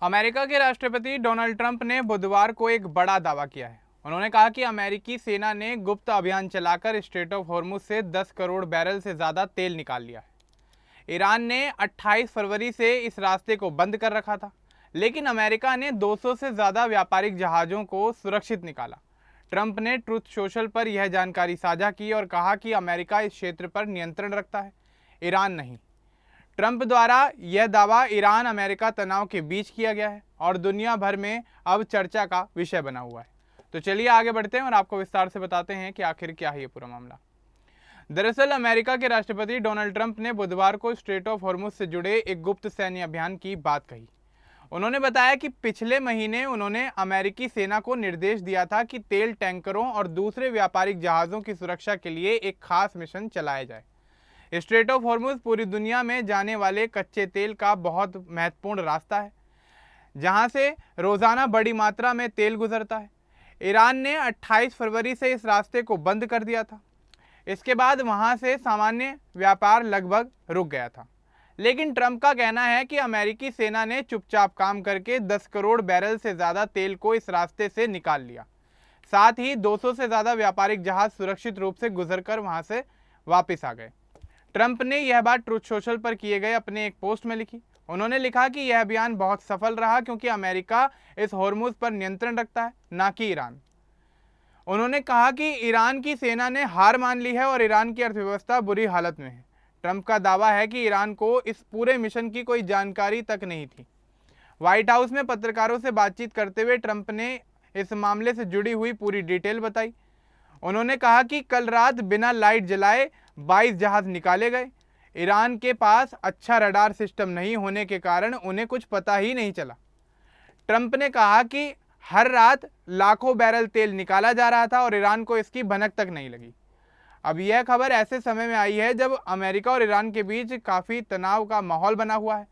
America के राष्ट्रपति Donald Trump ने बुधवार को एक बड़ा दावा किया है। उन्होंने कहा कि अमेरिकी सेना ने गुप्त अभियान चलाकर स्ट्रेट ऑफ हॉर्मुज से 10 करोड़ बैरल से ज़्यादा तेल निकाल लिया है। ईरान ने 28 फरवरी से इस रास्ते को बंद कर रखा था, लेकिन अमेरिका ने 200 से ज़्यादा व्यापारिक जहाज़ों को सुरक्षित निकाला। ट्रंप ने ट्रूथ सोशल पर यह जानकारी साझा की और कहा कि अमेरिका इस क्षेत्र पर नियंत्रण रखता है, ईरान नहीं। ट्रंप द्वारा यह दावा ईरान अमेरिका तनाव के बीच किया गया है और दुनिया भर में अब चर्चा का विषय बना हुआ है। तो चलिए आगे बढ़ते हैं और आपको विस्तार से बताते हैं कि आखिर क्या है ये पूरा मामला। दरअसल अमेरिका के राष्ट्रपति डोनाल्ड ट्रंप ने बुधवार को स्ट्रेट ऑफ हॉर्मुज से जुड़े एक गुप्त सैन्य अभियान की बात कही। उन्होंने बताया कि पिछले महीने उन्होंने अमेरिकी सेना को निर्देश दिया था कि तेल टैंकरों और दूसरे व्यापारिक जहाज़ों की सुरक्षा के लिए एक खास मिशन चलाया जाए। स्ट्रेट ऑफ हॉर्मुज पूरी दुनिया में जाने वाले कच्चे तेल का बहुत महत्वपूर्ण रास्ता है, जहां से रोजाना बड़ी मात्रा में तेल गुजरता है। ईरान ने 28 फरवरी से इस रास्ते को बंद कर दिया था। इसके बाद वहां से सामान्य व्यापार लगभग रुक गया था, लेकिन ट्रंप का कहना है कि अमेरिकी सेना ने चुपचाप काम करके 10 करोड़ बैरल से ज़्यादा तेल को इस रास्ते से निकाल लिया। साथ ही 200 से ज़्यादा व्यापारिक जहाज सुरक्षित रूप से गुजरकर वहां से वापस आ गए। ट्रंप ने यह बात ट्रूथ सोशल पर किए गए अपने एक पोस्ट में लिखी। उन्होंने लिखा कि यह अभियान बहुत सफल रहा क्योंकि अमेरिका इस हॉर्मुज पर नियंत्रण रखता है, ना कि ईरान। उन्होंने कहा कि ईरान की सेना ने हार मान ली है और ईरान की अर्थव्यवस्था बुरी हालत में है। ट्रंप का दावा है कि ईरान को इस पूरे मिशन की कोई जानकारी तक नहीं थी। व्हाइट हाउस में पत्रकारों से बातचीत करते हुए ट्रंप ने इस मामले से जुड़ी हुई पूरी डिटेल बताई। उन्होंने कहा कि कल रात बिना लाइट जलाए 22 जहाज निकाले गए। ईरान के पास अच्छा रडार सिस्टम नहीं होने के कारण उन्हें कुछ पता ही नहीं चला। ट्रंप ने कहा कि हर रात लाखों बैरल तेल निकाला जा रहा था और ईरान को इसकी भनक तक नहीं लगी। अब यह खबर ऐसे समय में आई है जब अमेरिका और ईरान के बीच काफ़ी तनाव का माहौल बना हुआ है।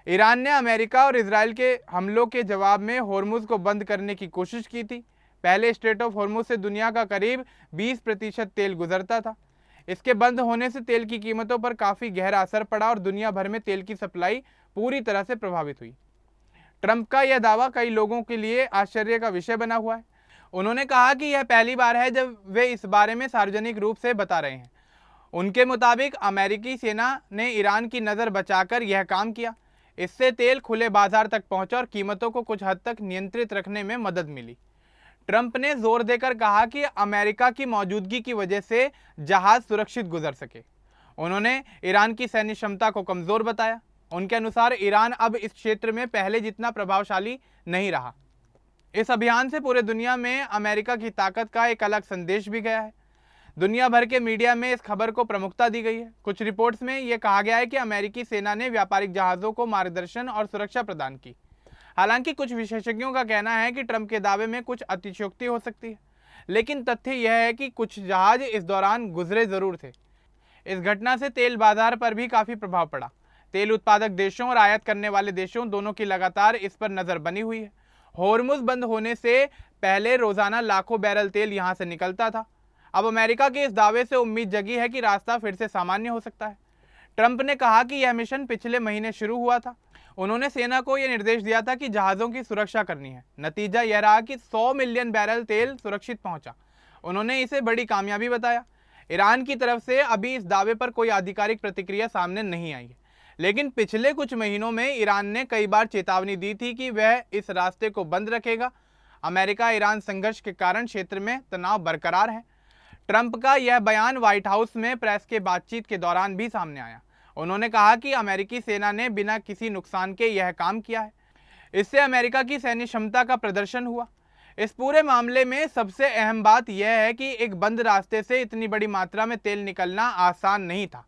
ईरान ने अमेरिका और इजराइल के हमलों के जवाब में हॉर्मुज को बंद करने की कोशिश की थी। पहले स्ट्रेट ऑफ हॉर्मुज से दुनिया का करीब 20% तेल गुजरता था। इसके बंद होने से तेल की कीमतों पर काफ़ी गहरा असर पड़ा और दुनिया भर में तेल की सप्लाई पूरी तरह से प्रभावित हुई। ट्रंप का यह दावा कई लोगों के लिए आश्चर्य का विषय बना हुआ है। उन्होंने कहा कि यह पहली बार है जब वे इस बारे में सार्वजनिक रूप से बता रहे हैं। उनके मुताबिक अमेरिकी सेना ने ईरान की नज़र बचाकर यह काम किया। इससे तेल खुले बाजार तक पहुंचा और कीमतों को कुछ हद तक नियंत्रित रखने में मदद मिली। ट्रंप ने जोर देकर कहा कि अमेरिका की मौजूदगी की वजह से जहाज सुरक्षित गुजर सके। उन्होंने ईरान की सैन्य क्षमता को कमजोर बताया। उनके अनुसार ईरान अब इस क्षेत्र में पहले जितना प्रभावशाली नहीं रहा। इस अभियान से पूरे दुनिया में अमेरिका की ताकत का एक अलग संदेश भी गया है। दुनिया भर के मीडिया में इस खबर को प्रमुखता दी गई है। कुछ रिपोर्ट्स में यह कहा गया है कि अमेरिकी सेना ने व्यापारिक जहाज़ों को मार्गदर्शन और सुरक्षा प्रदान की। हालांकि कुछ विशेषज्ञों का कहना है कि ट्रंप के दावे में कुछ अतिशयोक्ति हो सकती है, लेकिन तथ्य यह है कि कुछ जहाज इस दौरान गुजरे जरूर थे। इस घटना से तेल बाजार पर भी काफ़ी प्रभाव पड़ा। तेल उत्पादक देशों और आयात करने वाले देशों दोनों की लगातार इस पर नज़र बनी हुई है। हॉर्मुज बंद होने से पहले रोजाना लाखों बैरल तेल यहाँ से निकलता था। अब अमेरिका के इस दावे से उम्मीद जगी है कि रास्ता फिर से सामान्य हो सकता है। ट्रंप ने कहा कि यह मिशन पिछले महीने शुरू हुआ था। उन्होंने सेना को यह निर्देश दिया था कि जहाज़ों की सुरक्षा करनी है। नतीजा यह रहा कि 100 मिलियन बैरल तेल सुरक्षित पहुंचा। उन्होंने इसे बड़ी कामयाबी बताया। ईरान की तरफ से अभी इस दावे पर कोई आधिकारिक प्रतिक्रिया सामने नहीं आई है, लेकिन पिछले कुछ महीनों में ईरान ने कई बार चेतावनी दी थी कि वह इस रास्ते को बंद रखेगा। अमेरिका ईरान संघर्ष के कारण क्षेत्र में तनाव बरकरार है। ट्रंप का यह बयान व्हाइट हाउस में प्रेस के बातचीत के दौरान भी सामने आया। उन्होंने कहा कि अमेरिकी सेना ने बिना किसी नुकसान के यह काम किया है। इससे अमेरिका की सैन्य क्षमता का प्रदर्शन हुआ। इस पूरे मामले में सबसे अहम बात यह है कि एक बंद रास्ते से इतनी बड़ी मात्रा में तेल निकलना आसान नहीं था।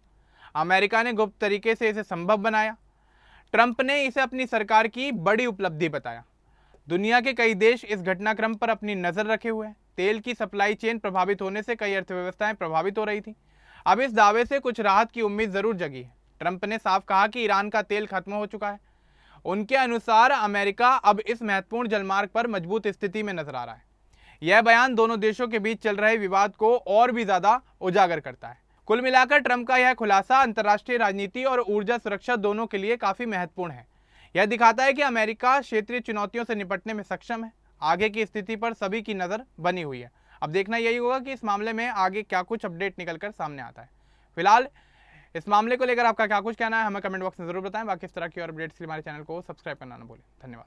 अमेरिका ने गुप्त तरीके से इसे संभव बनाया। ट्रंप ने इसे अपनी सरकार की बड़ी उपलब्धि बताया। दुनिया के कई देश इस घटनाक्रम पर अपनी नज़र रखे हुए हैं। तेल की सप्लाई चेन प्रभावित होने से कई अर्थव्यवस्थाएं प्रभावित हो रही थी। अब इस दावे से कुछ राहत की उम्मीद जरूर जगी है। ट्रंप ने साफ कहा कि ईरान का तेल खत्म हो चुका है। उनके अनुसार अमेरिका अब इस महत्वपूर्ण जलमार्ग पर मजबूत स्थिति में नजर आ रहा है। यह बयान दोनों देशों के बीच चल रहे विवाद को और भी ज्यादा उजागर करता है। कुल मिलाकर ट्रंप का यह खुलासा अंतर्राष्ट्रीय राजनीति और ऊर्जा सुरक्षा दोनों के लिए काफी महत्वपूर्ण है। यह दिखाता है कि अमेरिका क्षेत्रीय चुनौतियों से निपटने में सक्षम है। आगे की स्थिति पर सभी की नज़र बनी हुई है। अब देखना यही होगा कि इस मामले में आगे क्या कुछ अपडेट निकलकर सामने आता है। फिलहाल इस मामले को लेकर आपका क्या कुछ कहना है हमें कमेंट बॉक्स में जरूर बताएं। बाकी इस तरह की और अपडेट्स के लिए हमारे चैनल को सब्सक्राइब करना ना भूलें। धन्यवाद।